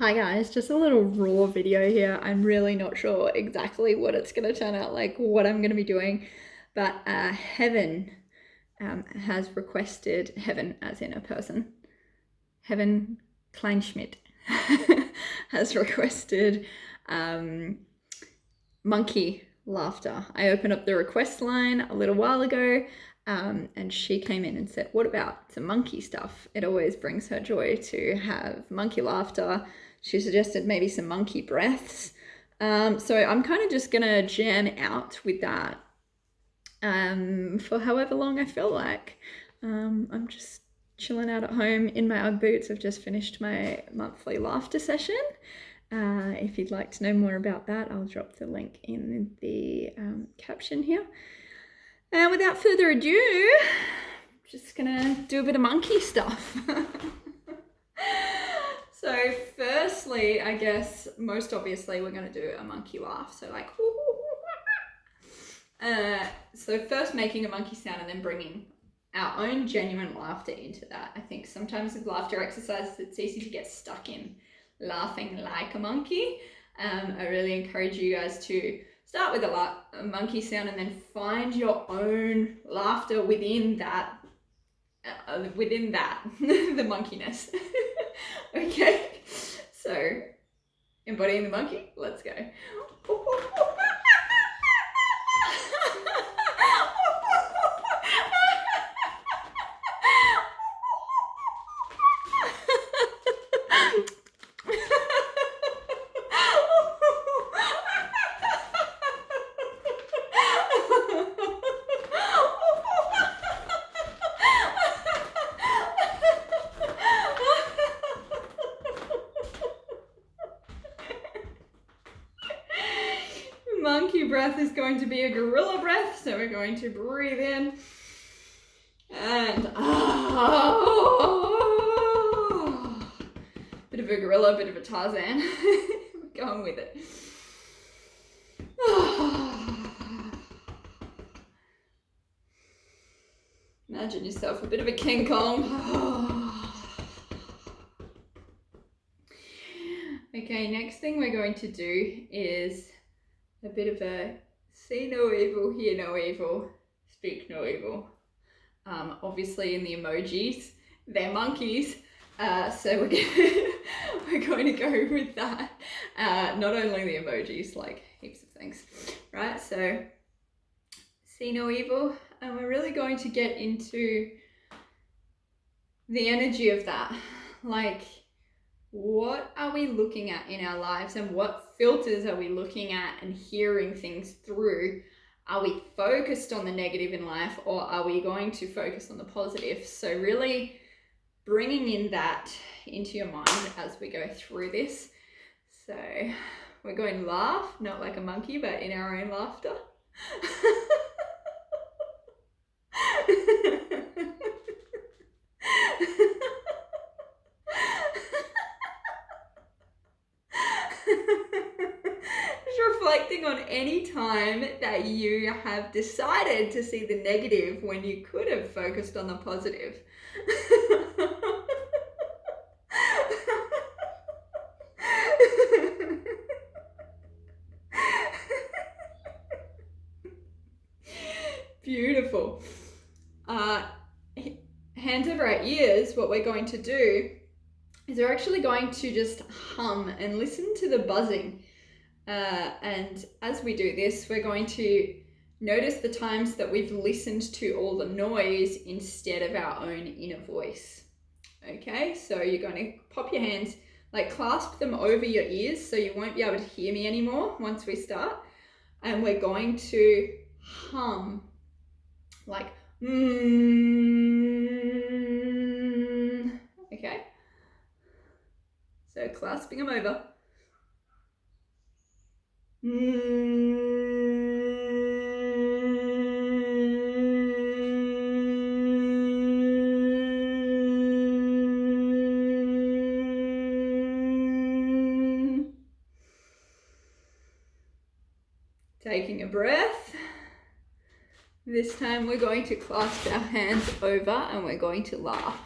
Hi guys, just a little raw video here. I'm really not sure exactly what it's going to turn out like, what I'm going to be doing, but Heaven has requested, Heaven as in a person, Heaven Kleinschmidt has requested monkey laughter. I opened up the request line a little while ago and she came in and said, what about some monkey stuff? It always brings her joy to have monkey laughter. She suggested maybe some monkey breaths. So I'm kind of just gonna jam out with that for however long I feel like. I'm just chilling out at home in my Ugg boots. I've just finished my monthly laughter session. If you'd like to know more about that, I'll drop the link in the caption here. And without further ado, I'm just gonna do a bit of monkey stuff. So firstly, I guess most obviously we're gonna do a monkey laugh. So like, so first making a monkey sound and then bringing our own genuine laughter into that. I think sometimes with laughter exercises, it's easy to get stuck in laughing like a monkey. I really encourage you guys to start with a monkey sound and then find your own laughter within that, the monkeyness. Okay, so embodying the monkey, let's go. Monkey breath is going to be a gorilla breath, so we're going to breathe in and bit of a gorilla, bit of a Tarzan. We're going with it. Imagine yourself a bit of a King Kong. Okay, next thing we're going to do is a bit of a see no evil, hear no evil, speak no evil. Obviously in the emojis, they're monkeys, so we're going to go with that. Not only the emojis, like heaps of things, right? So see no evil, and we're really going to get into the energy of that. Like, what are we looking at in our lives and what filters are we looking at and hearing things through? Are we focused on the negative in life or are we going to focus on the positive? So really bringing in that into your mind as we go through this. So we're going to laugh, not like a monkey, but in our own laughter. Reflecting on any time that you have decided to see the negative when you could have focused on the positive. Beautiful. Hands over our ears, what we're going to do is we're actually going to just hum and listen to the buzzing. And as we do this, we're going to notice the times that we've listened to all the noise instead of our own inner voice. Okay, so you're going to pop your hands, like clasp them over your ears so you won't be able to hear me anymore once we start. And we're going to hum like, okay? So clasping them over. Taking a breath. This time we're going to clasp our hands over and we're going to laugh.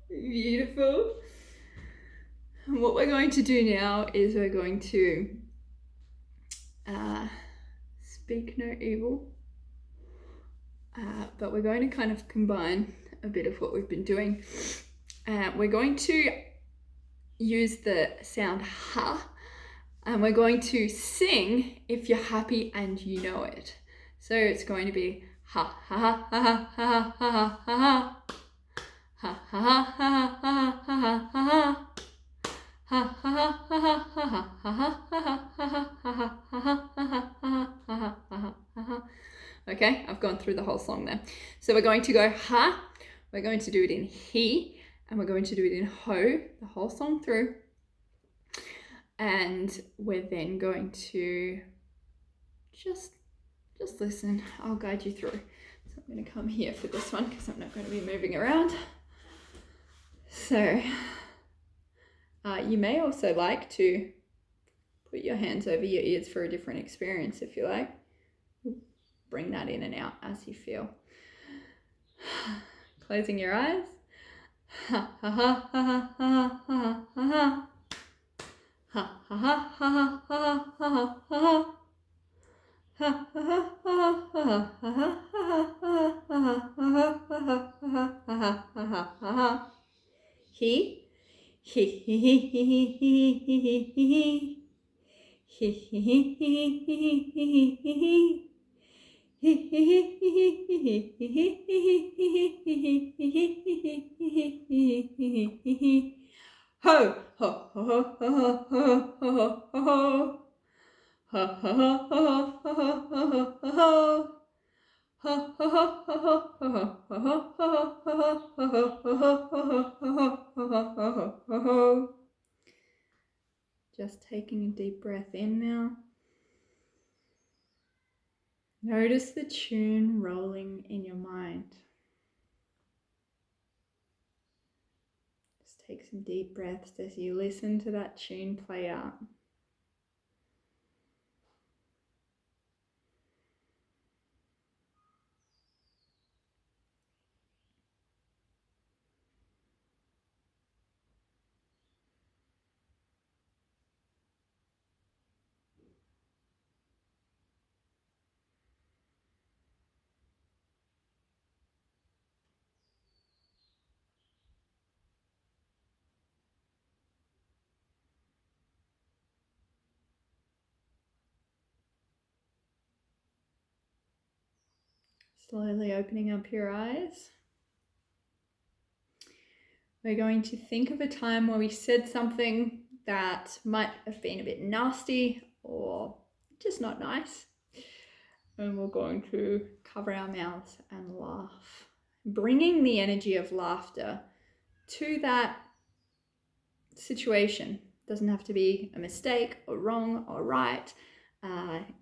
Beautiful. And what we're going to do now is we're going to speak no evil, but we're going to kind of combine a bit of what we've been doing. We're going to use the sound ha, and we're going to sing if you're happy and you know it. So it's going to be ha ha ha ha ha ha ha ha ha ha ha ha ha ha ha. Okay, I've gone through the whole song there. So we're going to go ha, we're going to do it in he, and we're going to do it in ho, the whole song through. And we're then going to just listen. I'll guide you through. So I'm going to come here for this one because I'm not going to be moving around. So you may also like to put your hands over your ears for a different experience if you like. Bring that in and out as you feel. Closing your eyes. Ha ha ha ha ha ha ha. Ha ha ha ha ha ha ha. He ho ho ho ho ho ho ho ho. Ha ha ha ha ha ha ha ha. Ha ha ha ha ha ha ha ha. Just taking a deep breath in now. Notice the tune rolling in your mind. Just take some deep breaths as you listen to that tune play out. Slowly opening up your eyes. We're going to think of a time where we said something that might have been a bit nasty or just not nice. And we're going to cover our mouths and laugh, bringing the energy of laughter to that situation. Doesn't have to be a mistake or wrong or right.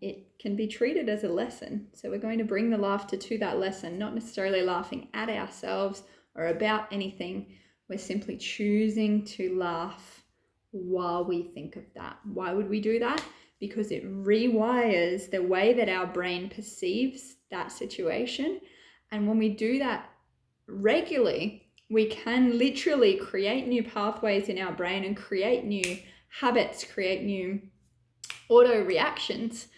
It can be treated as a lesson. So we're going to bring the laughter to that lesson, not necessarily laughing at ourselves or about anything. We're simply choosing to laugh while we think of that. Why would we do that? Because it rewires the way that our brain perceives that situation. And when we do that regularly, we can literally create new pathways in our brain and create new habits, create new auto reactions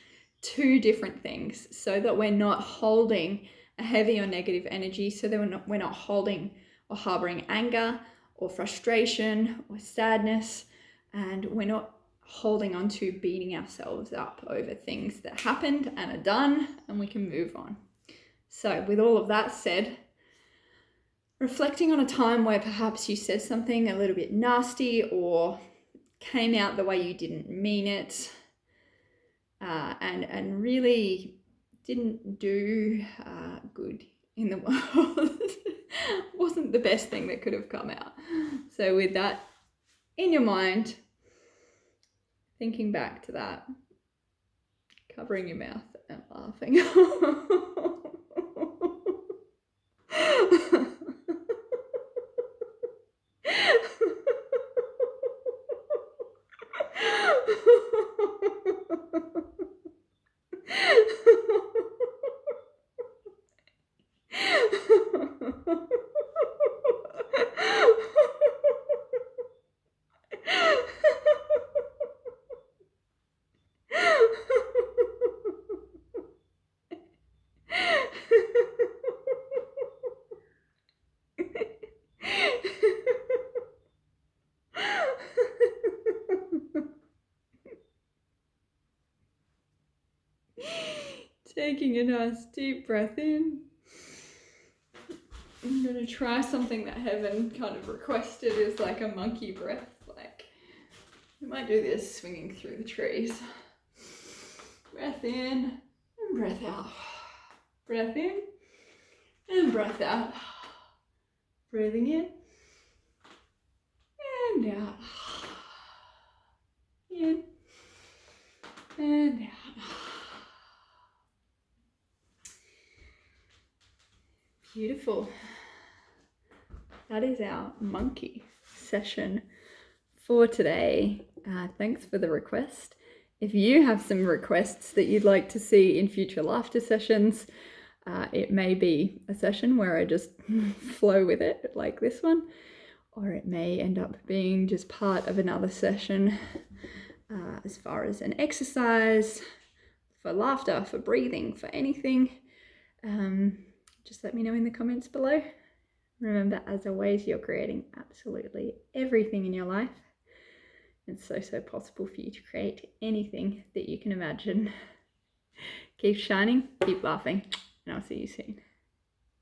to different things, so that we're not holding a heavy or negative energy, so that we're not holding or harboring anger or frustration or sadness, and we're not holding on to beating ourselves up over things that happened and are done, and we can move on. So with all of that said, reflecting on a time where perhaps you said something a little bit nasty or came out the way you didn't mean it, and really didn't do good in the world. Wasn't the best thing that could have come out. So with that in your mind, thinking back to that, covering your mouth and laughing. Taking a nice deep breath in. I'm going to try something that Heaven kind of requested, is like a monkey breath. Like, we might do this swinging through the trees. Breath in and breath out. Breath in and breath out. Breathing in and out. In and out. Beautiful. That is our monkey session for today. Thanks for the request. If you have some requests that you'd like to see in future laughter sessions, it may be a session where I just flow with it like this one, or it may end up being just part of another session as far as an exercise, for laughter, for breathing, for anything. Just let me know in the comments below. Remember, as always, you're creating absolutely everything in your life. It's so possible for you to create anything that you can imagine. Keep shining, keep laughing, and I'll see you soon.